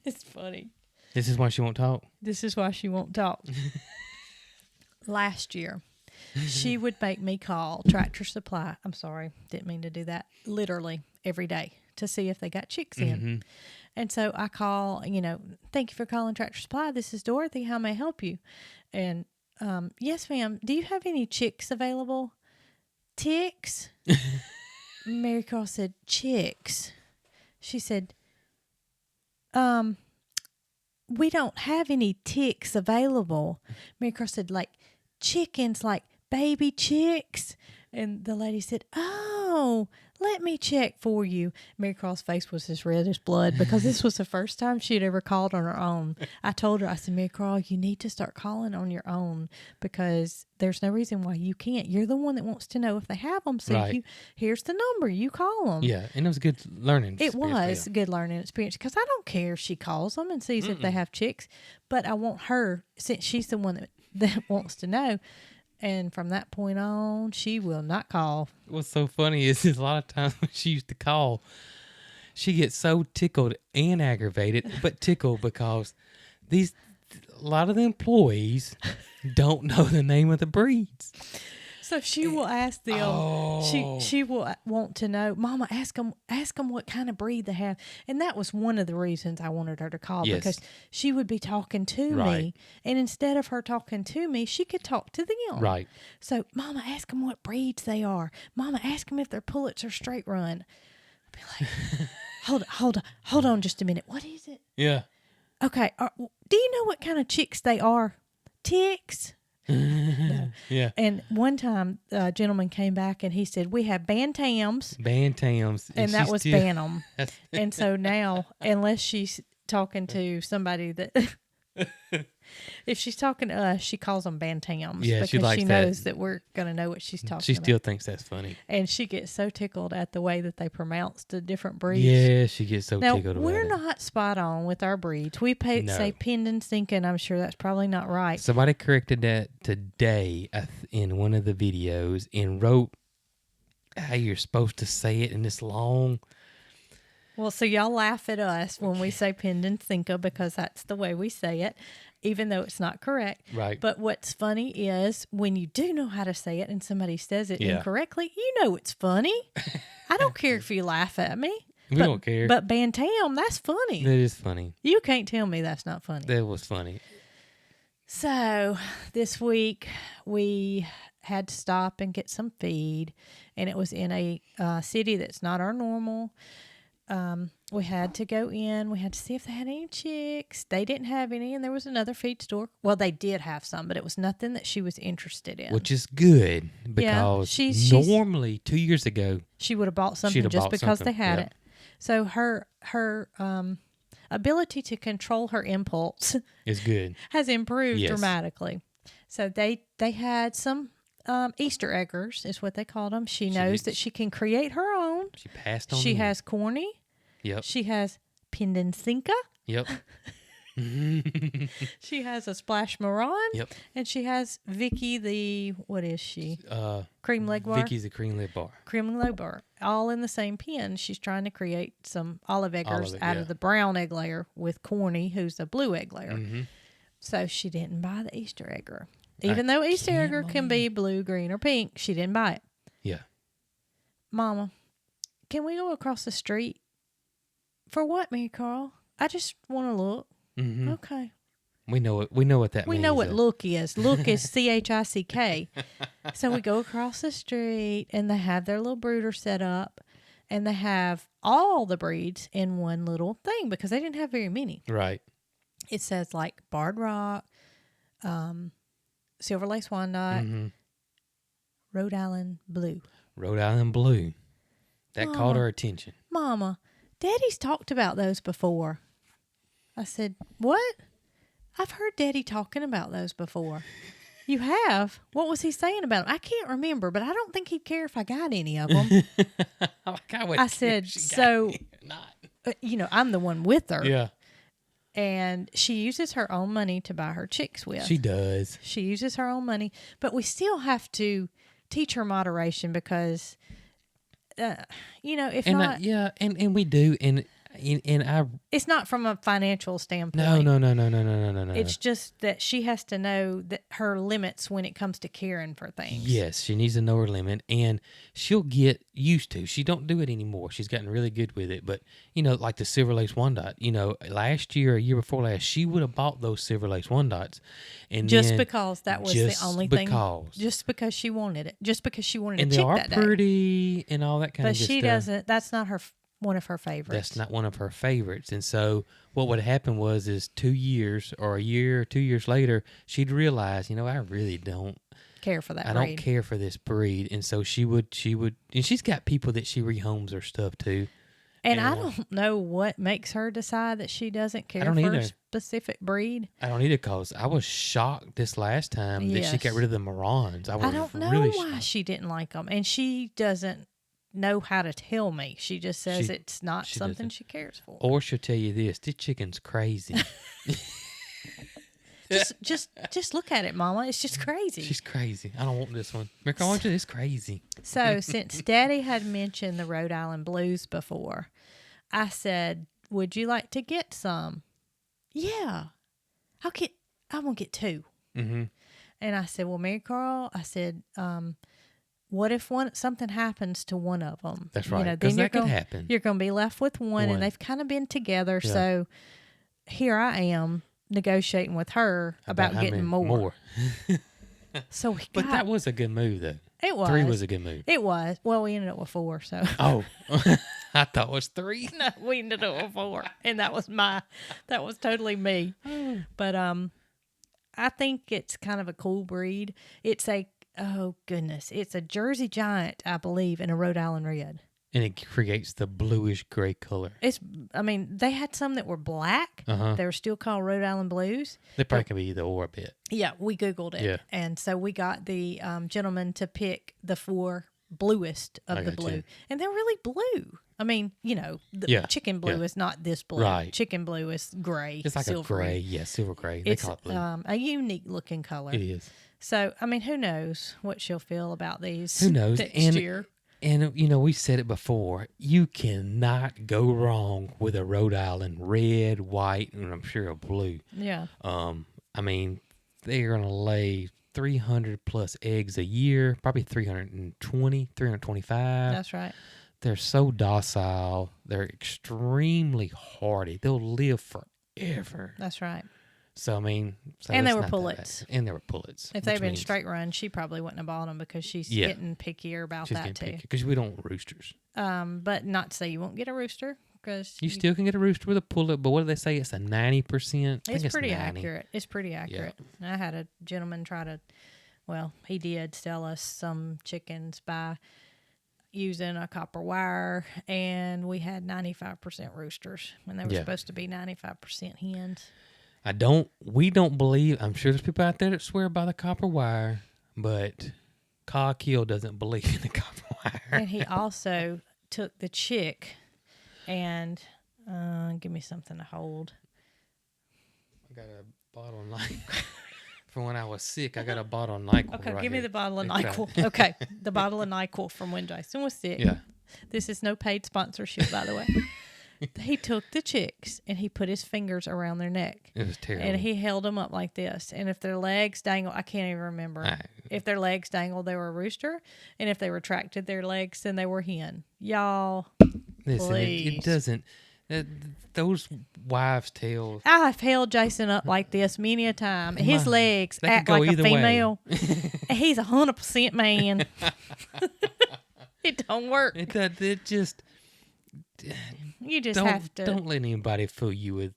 It's funny. This is why she won't talk. This is why she won't talk. Last year, she would make me call Tractor Supply. I'm sorry, didn't mean to do that. Literally every day to see if they got chicks in. Mm-hmm. And so I call, thank you for calling Tractor Supply. This is Dorothy. How may I help you? And yes, ma'am. Do you have any chicks available? Ticks? Marycarl said, chicks. She said, we don't have any ticks available. Marycarl said, like chickens, like baby chicks. And the lady said, oh, let me check for you. Marycarl's face was as red as blood because this was the first time she had ever called on her own. I told her, I said, Marycarl, you need to start calling on your own because there's no reason why you can't. You're the one that wants to know if they have them. So Right. here's the number. You call them. Yeah, and it was good learning. It was experience. a good learning experience because I don't care if she calls them and sees if they have chicks, but I want her, since she's the one that wants to know. And from that point on, she will not call. What's so funny is a lot of times when she used to call, she gets so tickled and aggravated, but tickled because a lot of the employees don't know the name of the breeds. So she will ask them. Oh. She will want to know, Mama, ask them what kind of breed they have. And that was one of the reasons I wanted her to call, Yes. because she would be talking to me, Right. and instead of her talking to me, she could talk to them. Right. So, Mama, ask them what breeds they are. Mama, ask them if they're pullets or straight run. I'd be like, hold on just a minute. What is it? Yeah. Okay. Do you know what kind of chicks they are? Ticks? No. Yeah. And one time, a gentleman came back and he said, we have bantams. Bantams. And that was still, bantam. And so now, unless she's talking to somebody that, if she's talking to us, she calls them bantams. Yeah, because she likes she that. knows that we're going to know what she's talking She about. still thinks that's funny. And she gets so tickled at the way that they pronounce the different breeds. Yeah, she gets so Now, tickled about we're it. not spot on with our breeds. We No. say pinned and sinking. I'm sure that's probably not right. Somebody corrected that today in one of the videos and wrote how you're supposed to say it in this long. Well, so y'all laugh at us when we say pinned and sinker because that's the way we say it, even though it's not correct. Right. But what's funny is when you do know how to say it and somebody says it Yeah. incorrectly, you know it's funny. I don't care if you laugh at me. We don't care. But bantam, that's funny. That is funny. You can't tell me that's not funny. That was funny. So this week we had to stop and get some feed, and it was in a city that's not our normal. We had to go in. We had to see if they had any chicks. They didn't have any, and there was another feed store. Well, they did have some, but it was nothing that she was interested in. Which is good because she's normally 2 years ago, she would have bought something just because they had Yep. it. So her ability to control her impulse is good. has improved Yes. dramatically. So they had some Easter eggers is what they called them. She knows that she can create her own. She passed on. She has Corny. Yep. She has Pendencinca. Yep. She has a Splash Maron. Yep. And she has Vicky the, what is she? Cream leg bar. Vicky's the cream leg bar. Cream leg bar. All in the same pen. She's trying to create some olive eggers out of the brown egg layer with Corny, who's a blue egg layer. Mm-hmm. So she didn't buy the Easter egger. Even though Easter egger can be blue, green, or pink, she didn't buy it. Yeah. Mama, can we go across the street? For what, Marycarl? I just want to look. Mm-hmm. Okay. We know it. We know what that means. We know what look is. Look is CHICK. So we go across the street, and they have their little brooder set up, and they have all the breeds in one little thing because they didn't have very many. Right. It says like Barred Rock, Silver Lace Wyandotte, Rhode Island Blue. Rhode Island Blue. That caught her attention. Mama, Daddy's talked about those before. I said, what? I've heard Daddy talking about those before. You have? What was he saying about them? I can't remember, but I don't think he'd care if I got any of them. I said, so, I'm the one with her. Yeah. And she uses her own money to buy her chicks with. She does. She uses her own money. But we still have to teach her moderation because, if not. And we do. And I. It's not from a financial standpoint. No. It's just that she has to know that her limits when it comes to caring for things. Yes, she needs to know her limit, and she'll get used to. She don't do it anymore. She's gotten really good with it. But like the Silver Lace Wyandotte. Last year, or year before last, she would have bought those Silver Lace Wyandottes, and just because that was the only thing. Just because she wanted it. Just because she wanted a chick that day. And they are pretty and all that kind of good stuff. But she doesn't. That's not one of her favorites. That's not one of her favorites. And so what would happen is 2 years or a year or 2 years later, she'd realize, I really don't care for that breed. I don't care for this breed. And so she would, and she's got people that she rehomes her stuff to. And I don't know what makes her decide that she doesn't care for a specific breed. I don't either, because I was shocked this last time that she got rid of the Marans. I don't know why she didn't like them. And she doesn't know how to tell me. She just says it's not something she cares for. Or she'll tell you this chicken's crazy. just look at it, Mama. It's just crazy. She's crazy. I don't want this one. Marycarl, I want you. It's crazy. So since Daddy had mentioned the Rhode Island Blues before, I said, would you like to get some? Yeah. I'm going to get 2. Mm-hmm. And I said, well, Marycarl, I said, what if something happens to one of them? That's right. Because that could happen. You're going to be left with one, and they've kind of been together. Yeah. So here I am negotiating with her about getting more. But that was a good move, though. It was. 3 was a good move. It was. Well, we ended up with 4. So. Oh, I thought it was 3. No, we ended up with 4, and that was totally me. But I think it's kind of a cool breed. It's it's a Jersey Giant, I believe, in a Rhode Island Red. And it creates the bluish gray color. They had some that were black. Uh-huh. They were still called Rhode Island Blues. They probably could be either or a bit. Yeah, we Googled it. Yeah. And so we got the gentleman to pick the 4 bluest of the blue. You. And they're really blue. The chicken blue is not this blue. Right. Chicken blue is gray. It's like silvery. a gray. Silver gray. They call it blue. A unique looking color. It is. So, who knows what she'll feel about these Who knows? next year. And, we said it before. You cannot go wrong with a Rhode Island red, white, and I'm sure a blue. Yeah. They're going to lay 300 plus eggs a year, probably 320, 325. That's right. They're so docile. They're extremely hardy. They'll live forever. That's right. So, and they were pullets. And they were pullets. If they'd been straight run, she probably wouldn't have bought them because she's getting pickier about that too. Because we don't want roosters. But not to say you won't get a rooster, because you still can get a rooster with a pullet. But what do they say? It's a 90%. It's pretty accurate. It's pretty accurate. Yeah. I had a gentleman he did sell us some chickens by using a copper wire, and we had 95% roosters when they were supposed to be 95% hens. We don't believe, I'm sure there's people out there that swear by the copper wire, but Cog Hill doesn't believe in the copper wire. And he also took the chick and give me something to hold. I got a bottle of NyQuil. From when I was sick, I got a bottle of NyQuil. Okay, right give me here. the bottle of Okay. NyQuil. Okay, the bottle of NyQuil from when Jason was sick. Yeah. This is no paid sponsorship, by the way. He took the chicks and he put his fingers around their neck. It was terrible. And he held them up like this. And if their legs dangled, I can't even remember. If their legs dangled, they were a rooster. And if they retracted their legs, then they were hen. Y'all, Listen, please. it doesn't. Those wives' tales. I've held Jason up like this many a time. His legs They could act go like a either way. female. He's 100% man. It don't work. It just. You just have to. Don't let anybody fool you with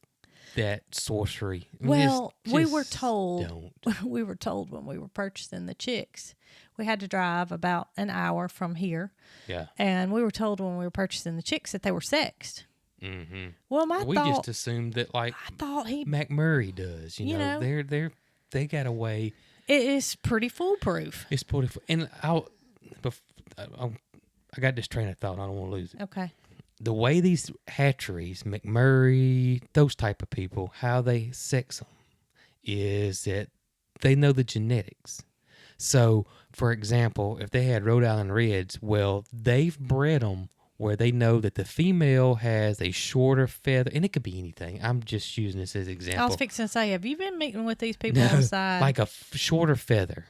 that sorcery. Well, we Just were told. don't. We were told when we were purchasing the chicks, we had to drive about an hour from here, Yeah. and we were told when we were purchasing the chicks that they were sexed. Mm-hmm. Well, We just assumed that like I thought he. McMurray does. You know, they got a way. It is pretty foolproof. It's beautiful. And I got this train of thought. I don't want to lose it. Okay. The way these hatcheries, McMurray, those type of people, how they sex them is that they know the genetics. So, for example, if they had Rhode Island Reds, well, they've bred them where they know that the female has a shorter feather, and it could be anything. I'm just using this as an example. I was fixing to say, have you been meeting with these people on the side? Like a shorter feather,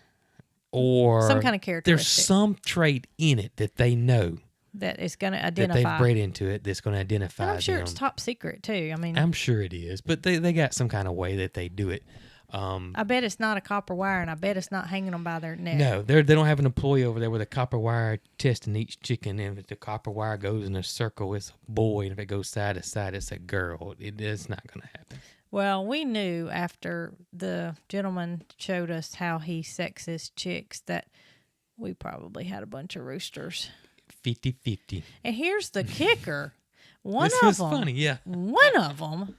or some kind of characteristic. There's some trait in it that they know that is going to that identify. they've bred into it that's going to identify And I'm sure them. it's top secret too. I mean, I'm sure it is, but they got some kind of way that they do it. I bet it's not a copper wire, and I bet it's not hanging them by their neck. No, they don't have an employee over there with a copper wire testing each chicken. And if the copper wire goes in a circle, it's a boy, and if it goes side to side, it's a girl. It's not going to happen. Well, we knew after the gentleman showed us how he sexes chicks that we probably had a bunch of roosters. 50-50. And here's the kicker. One This of was them, funny, yeah. One of them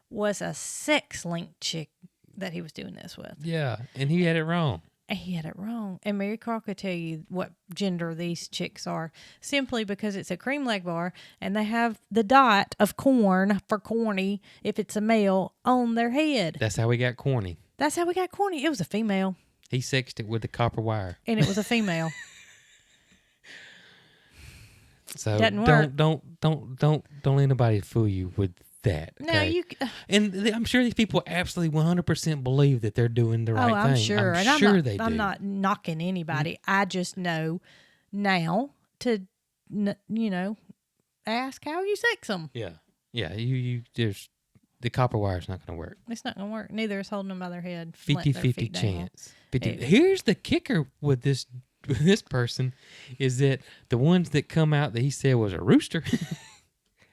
was a sex-linked chick that he was doing this with. Yeah, and he had it wrong. And he had it wrong. And Marycarl could tell you what gender these chicks are simply because it's a cream leg bar and they have the dot of corn for corny, if it's a male, on their head. That's how we got corny. That's how we got corny. It was a female. He sexed it with the copper wire. And it was a female. So Doesn't work. don't let anybody fool you with that. Now okay? you. And I'm sure these people absolutely 100% believe that they're doing the right thing. I'm sure. I'm And sure they do. I'm not knocking anybody. I just know now to, ask how you sex them. Yeah. There's the copper wire's not going to work. It's not going to work. Neither is holding them by their head. letting their 50-50 feet dangle. chance. Here's the kicker with this person is that the ones that come out that he said was a rooster,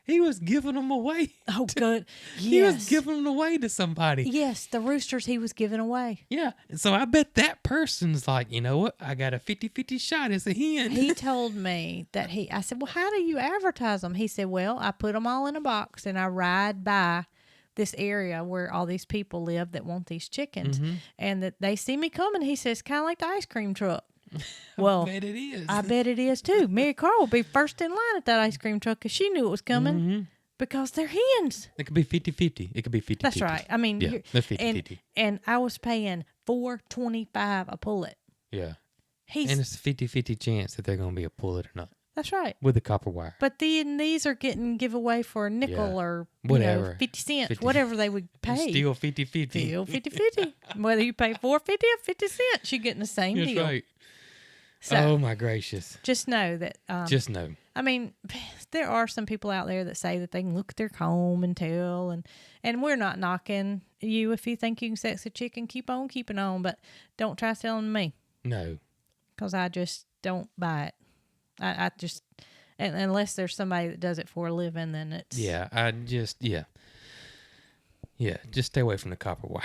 he was giving them away. Oh, good. He was Yes. giving them away to somebody. Yes, the roosters he was giving away. Yeah. So I bet that person's like, you know what? I got a 50-50 shot as a hen. He told me that I said, well, how do you advertise them? He said, well, I put them all in a box and I ride by this area where all these people live that want these chickens and that they see me coming. He says, kind of like the ice cream truck. Well, I bet it is. I bet it is too. Marycarl will be first in line at that ice cream truck because she knew it was coming because they're hens. It could be 50-50. It could be 50-50. That's right. I mean, yeah, that's 50-50. And I was paying $4.25 a pullet. Yeah. And it's a 50-50 chance that they're going to be a pullet or not. That's right. With the copper wire. But then these are getting giveaway for a nickel or whatever. 50 cents, 50. whatever they would pay. Still 50-50. Still 50-50. Whether you pay $4.50 or 50 cents, you're getting the same That's deal. right. So, oh, my gracious. just know that. Just know. I mean, there are some people out there that say that they can look at their comb and tell, and we're not knocking you if you think you can sex a chicken. Keep on keeping on, but don't try selling me. No. Because I just don't buy it. I just, unless there's somebody that does it for a living, then it's. Yeah, Yeah, just stay away from the copper wire.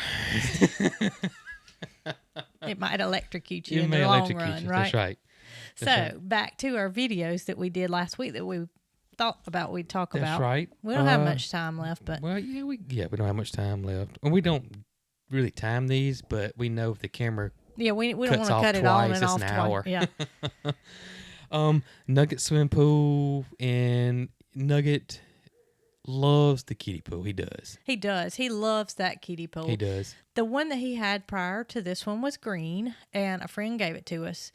It might electrocute you in the long run, right? That's right. So back to our videos that we did last week that we thought about we'd talk about. That's right. We don't have much time left, but Well, we don't have much time left. And we don't really time these, but we know if the camera Yeah, we don't Cuts want to off cut it on twice, and it's off an twice. hour. Yeah. Nugget swimming pool, and Nugget loves the kiddie pool. He does. He does. He loves that kiddie pool. He does. The one that he had prior to this one was green, and a friend gave it to us.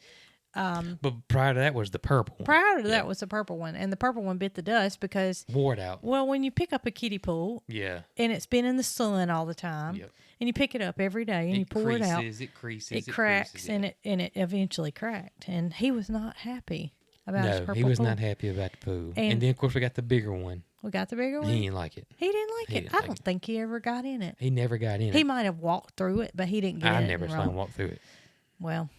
But prior to that was the purple one. Prior to that was the purple one, and the purple one bit the dust because Wore it out. well, when you pick up a kiddie pool, Yeah. and it's been in the sun all the time, Yep. and you pick it up every day and you pour it out, It creases. it cracks, creases, and it eventually cracked, and he was not happy about his No, purple he was pool. not happy about the pool. And- And then, of course, we got the bigger one. We got the bigger one. He didn't like it. He didn't like He it. didn't I like don't it. think he ever got in it. He never got in He it. might have walked through it, but he didn't get in I it. never and saw him roll. walk through it. Well,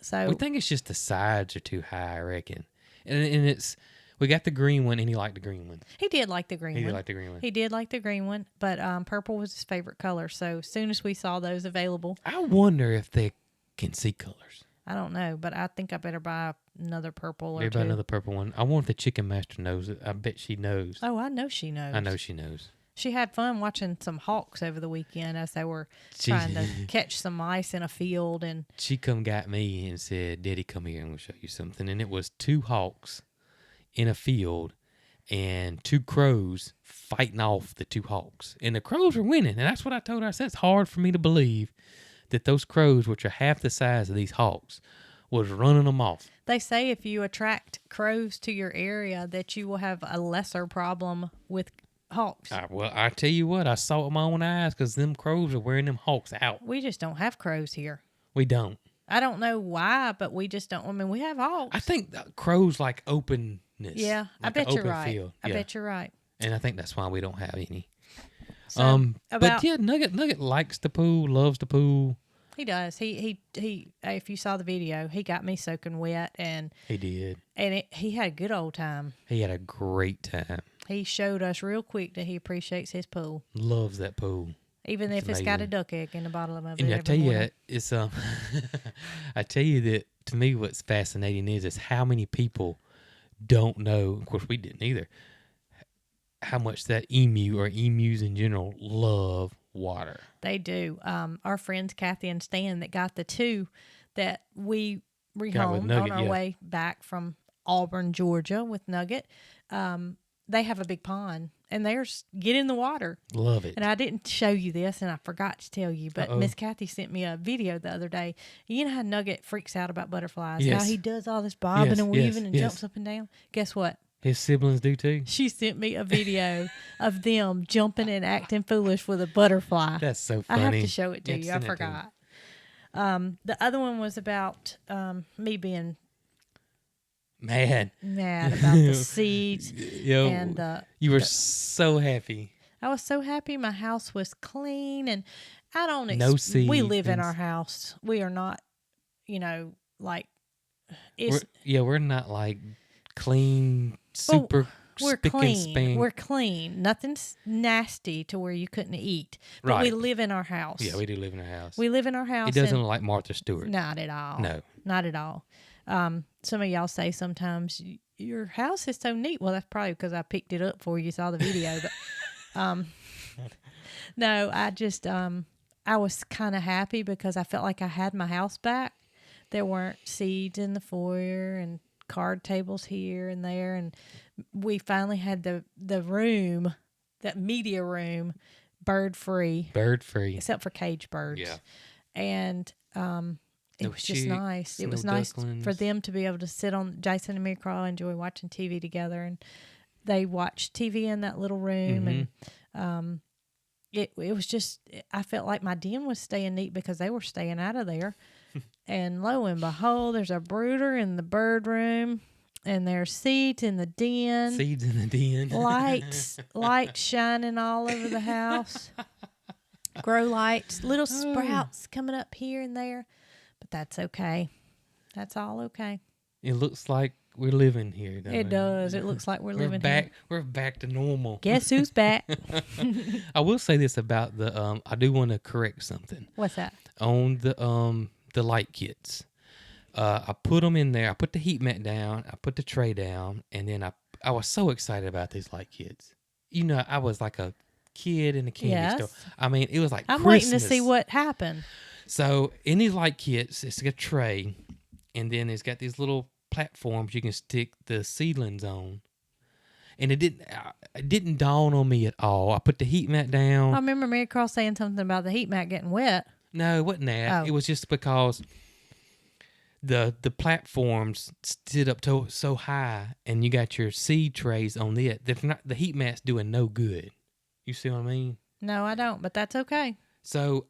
so We think it's just the sides are too high, I reckon. And it's, we got the green one, and he liked the green one. he did like the green He one. liked the green one. He did like the green one, but purple was his favorite color. So as soon as we saw those available, I wonder if they can see colors. I don't know, but I think I better buy another purple or Maybe two. another purple one. I wonder if the chicken master knows it. I bet she knows. Oh, I know she knows. I know she knows. She had fun watching some hawks over the weekend as they were She- trying to catch some mice in a field. And She come got me and said, Daddy, come here and we'll show you something. And it was 2 hawks in a field and 2 crows fighting off the 2 hawks. And the crows were winning. And that's what I told her. I said, it's hard for me to believe that those crows, which are half the size of these hawks, was running them off. they say if you attract crows to your area, that you will have a lesser problem with hawks. Well, I tell you what, I saw it with my own eyes because them crows are wearing them hawks out. We just don't have crows here. We don't. I don't know why, but we just don't. I mean, we have hawks. I think that crows like openness. Yeah, I like bet an you're open right. field. I Yeah. bet you're right. And I think that's why we don't have any. So, But yeah, Nugget likes the pool, loves the pool. he does. He. If you saw the video, he got me soaking wet, and He did. he had a good old time. He had a great time. He showed us real quick that he appreciates his pool, Loves that pool. even It's if it's got a amazing. duck egg in the bottom of it. And I every tell you, morning. it's I tell you that to me, what's fascinating is how many people don't know. Of course, we didn't either. How much that emu or emus in general love water. They do. Our friends Kathy and Stan that got the 2 that we Got with rehomed Nugget, on our yeah. way back from Auburn, Georgia, with Nugget. They have a big pond, and get in the water. Love it. And I didn't show you this, and I forgot to tell you, but Uh-oh. Miss Kathy sent me a video the other day. You know how Nugget freaks out about butterflies? Yes. How he does all this bobbing Yes, and yes, weaving and yes. jumps up and down? Guess what? His siblings do too. She sent me a video of them jumping and acting foolish with a butterfly. That's so I funny. have to show it to Yeah, you. I send it to me. forgot. The other one was about me being Man, mad about the seeds yo, and you were so happy. I was so happy my house was clean, and I don't No we seed live in things. our house. We are not, like it's We're not like clean, super we're spick clean. and span. We're clean. Nothing's nasty to where you couldn't eat. But we Right. live in our house. Yeah, we do live in our house. We live in our house. It doesn't and look like Martha Stewart. not at all. No. Not at all. Some of y'all say sometimes your house is so neat. Well, that's probably because I picked it up for you, saw the video. But no, I just I was kind of happy because I felt like I had my house back. There weren't seeds in the foyer and card tables here and there, and we finally had the room, that media room, bird free, Bird free. except for cage birds. Yeah. And it No was just chicks, nice. It no was nice for ducklings. them to be able to sit on. Jason and Marycarl enjoy watching TV together, and they watched TV in that little room. Mm-hmm. And it was just, I felt like my den was staying neat because they were staying out of there. And lo and behold, there's a brooder in the bird room, and there's seeds in the den. Seeds in the den. Lights shining all over the house. Grow lights, little sprouts coming up here and there. But that's okay. That's all okay. It looks like we're living here. Don't It does. It looks like we're living back. here. We're back to normal. Guess who's back? I will say this about the. I do want to correct something What's that? on the light kits. I put them in there. I put the heat mat down. I put the tray down, and then I was so excited about these light kits. You know, I was like a kid in a candy Yes. store. I mean, it was like I'm Christmas. waiting to see what happened. So in these light kits, it's got a tray, and then it's got these little platforms you can stick the seedlings on. And it didn't dawn on me at all. I put the heat mat down. I remember Marycarl saying something about the heat mat getting wet. No, it wasn't that. Oh. It was just because the platforms stood up so high, and you got your seed trays on it. The heat mat's doing no good. You see what I mean? No, I don't, but that's okay. So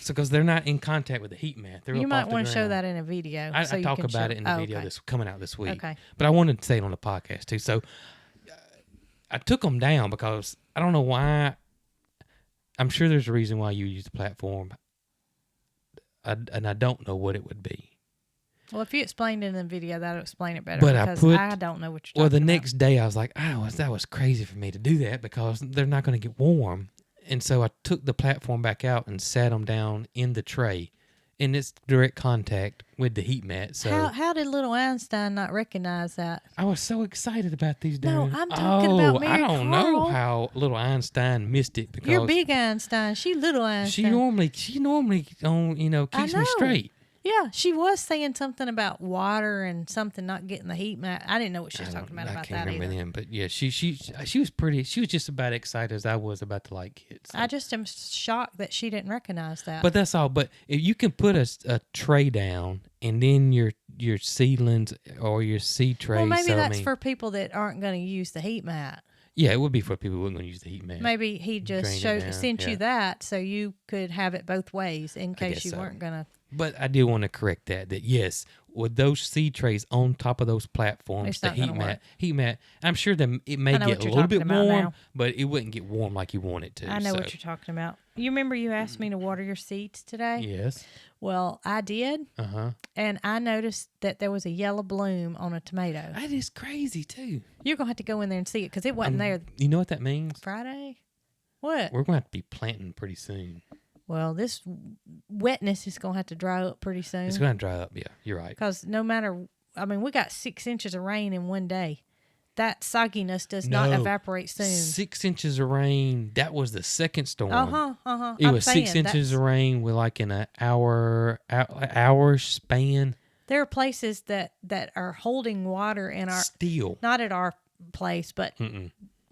because they're not in contact with the heat mat. They're You up might off the want to show ground. that in a video. I you talk can about show it in the video okay. that's coming out this week. Okay. But I wanted to say it on the podcast too. So I took them down because I don't know why. I'm sure there's a reason why you use the platform. And I don't know what it would be. Well, if you explained it in the video, that'll explain it better. But because I don't know what you're talking about. Well, the next day I was like, that was crazy for me to do that because they're not going to get warm. And so I took the platform back out and sat them down in the tray. And it's direct contact with the heat mat. So how did little Einstein not recognize that? I was so excited about these days. No, I'm talking about I don't know Marycarl. how little Einstein missed it because You're big Einstein. She little Einstein. she normally keeps me straight. Yeah, she was saying something about water and something not getting the heat mat. I didn't know what she was talking about I that can't remember either. them, but yeah, she was pretty. She was just about excited as I was about the light kits. So. I just am shocked that she didn't recognize that. But that's all. But if you can put a tray down and then your seedlings or your seed trays. well, maybe that's for people that aren't going to use the heat mat. Yeah, it would be for people who weren't going to use the heat mat. Maybe he just sent you yeah. that so you could have it both ways in case you so. weren't going to. But I do want to correct that yes, with those seed trays on top of those platforms, It's the not heat gonna mat, I'm sure that it may I know get what a you're little bit talking about warm, now. but it wouldn't get warm like you want it to. I know what you're talking about. You remember you asked me to water your seeds today? Yes. Well, I did. Uh-huh. And I noticed that there was a yellow bloom on a tomato. That is crazy, too. You're going to have to go in there and see it because it wasn't there You know what that means? Friday. What? We're going to have to be planting pretty soon. Well, this wetness is going to have to dry up pretty soon. It's going to dry up, yeah. You're right. Because no matter, we got 6 inches of rain in one day. That sogginess does not evaporate soon. 6 inches of rain. That was the second storm. It I'm was 6 inches of rain with like an hour span. There are places that are holding water in our Still. not at our place, but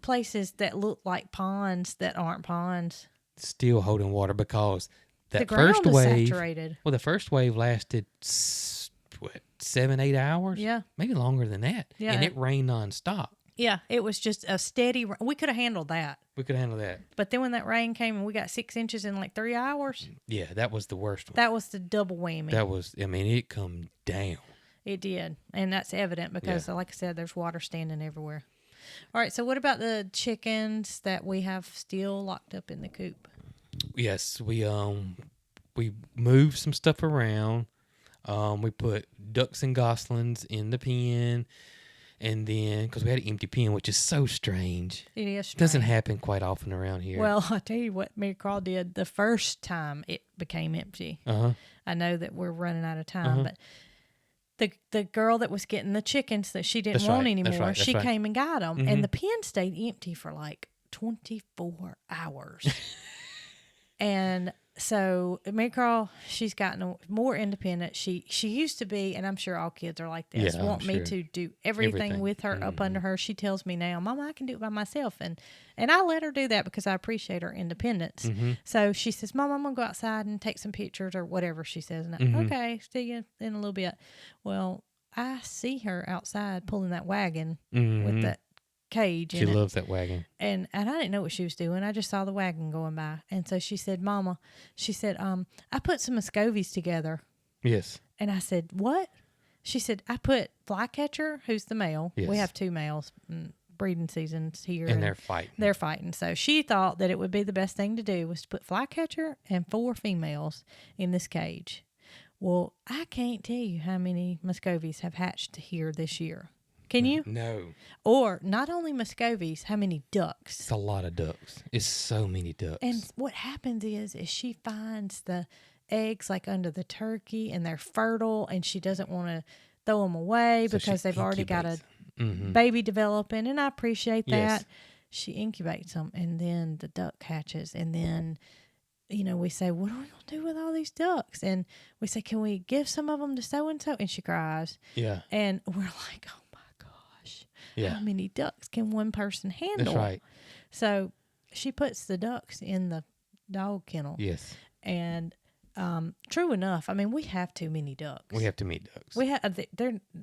places that look like ponds that aren't ponds. Still holding water because that The ground first is wave. saturated. Well, the first wave lasted 7-8 hours. Yeah, maybe longer than that. Yeah, and it rained nonstop. Yeah, it was just a steady. We could have handled that. We could handle that. But then when that rain came and we got 6 inches in like 3 hours. Yeah, that was the worst one. That was the double whammy. That was. It come down. It did, and that's evident because, like I said, there's water standing everywhere. All right, so what about the chickens that we have still locked up in the coop? Yes, we moved some stuff around. We put ducks and goslings in the pen, and then because we had an empty pen, which is so strange. It is strange. Doesn't happen quite often around here. Well, I'll tell you what Marycarl did the first time it became empty. I know that we're running out of time, but the girl that was getting the chickens that she didn't want anymore, she came and got them, and the pen stayed empty for like 24 hours. And so Marycarl, she's gotten more independent. She used to be, and I'm sure all kids are like this, want me to do everything with her up under her. She tells me now, Mama, I can do it by myself. And I let her do that because I appreciate her independence. So she says, Mom, I'm going to go outside and take some pictures or whatever she says. And I, okay, see you in a little bit. Well, I see her outside pulling that wagon with that cage. She loves that wagon. And I didn't know what she was doing. I just saw the wagon going by. And so she said, Mama, she said, I put some Muscovies together. Yes. And I said, what? She said, I put Flycatcher, who's the male. Yes. We have 2 males. Breeding season's here. And they're fighting. They're fighting. So she thought that it would be the best thing to do was to put Flycatcher and 4 females in this cage. Well, I can't tell you how many Muscovies have hatched here this year. Can you? No. Or not only Muscovies, how many ducks? It's a lot of ducks. It's so many ducks. And what happens is she finds the eggs like under the turkey and they're fertile and she doesn't want to throw them away because they've already got a baby developing. And I appreciate that. Yes. She incubates them and then the duck hatches and then we say, what are we going to do with all these ducks? And we say, can we give some of them to so-and-so? And she cries. Yeah. And we're like, oh, my gosh. Yeah. How many ducks can one person handle? That's right. So she puts the ducks in the dog kennel. Yes. And true enough, I mean, we have too many ducks. We have too many ducks. We have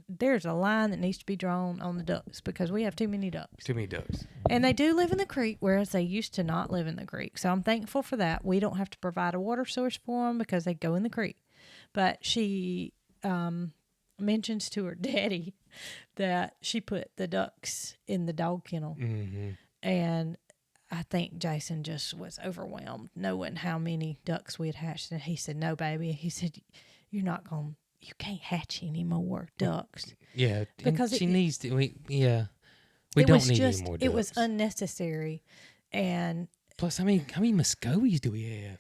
there's a line that needs to be drawn on the ducks because we have too many ducks. Too many ducks. And they do live in the creek, whereas they used to not live in the creek. So I'm thankful for that. We don't have to provide a water source for them because they go in the creek. But she mentions to her daddy that she put the ducks in the dog kennel. Mm-hmm. And I think Jason just was overwhelmed knowing how many ducks we had hatched. And he said, no, baby. He said, you can't hatch any more ducks. Yeah. Because she needs to. We don't need any more ducks. It was unnecessary. And plus, how many Muscovies do we have?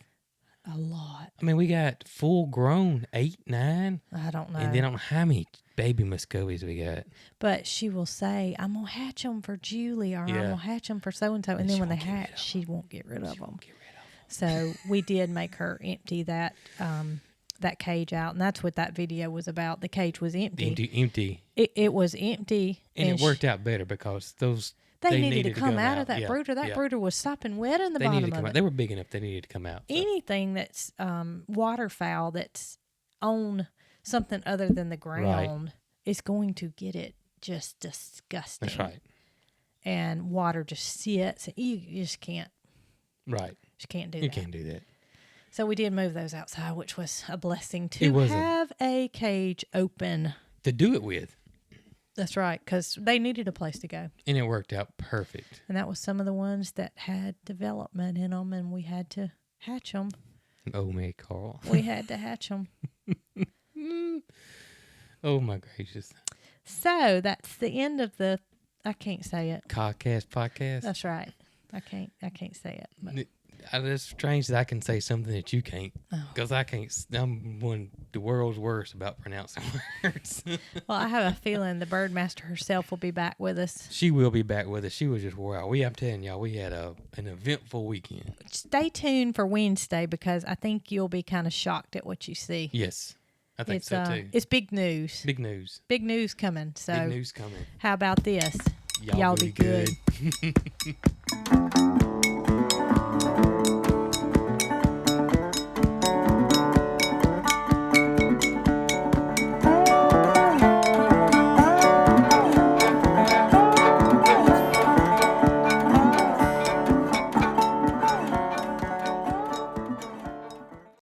a lot. I mean, we got full grown 8, 9. I don't know. And then how many baby Muscovies we got? But she will say, I'm going to hatch them for Julie, or I'm going to hatch them for so-and-so. And then when they hatch, she won't get rid of them. So we did make her empty that cage out. And that's what that video was about. The cage was empty. Empty. It was empty. And it worked out better because they needed to come out of that yeah, brooder. That brooder was sopping wet in the they bottom needed to of come it. out. They were big enough. They needed to come out. So. Anything that's waterfowl that's on something other than the ground is going to get it just disgusting. That's right. And water just sits. You just can't. Right. You can't do that. You can't do that. So we did move those outside, which was a blessing to have a cage open. To do it with. That's right, because they needed a place to go. And it worked out perfect. And that was some of the ones that had development in them, and we had to hatch them. Oh, Marycarl. We had to hatch them. Oh, my gracious. So that's the end of the, I can't say it. Cogcast podcast. That's right. I can't say it. But. It's strange that I can say something that you can't. Because I can't. I'm one of the world's worst about pronouncing words. Well, I have a feeling the Birdmaster herself will be back with us. She will be back with us. She was just wore out. I'm telling y'all, we had an eventful weekend. Stay tuned for Wednesday because I think you'll be kind of shocked at what you see. Yes, I think so too. It's big news. Big news. Big news coming. So big news coming. How about this? Y'all be good.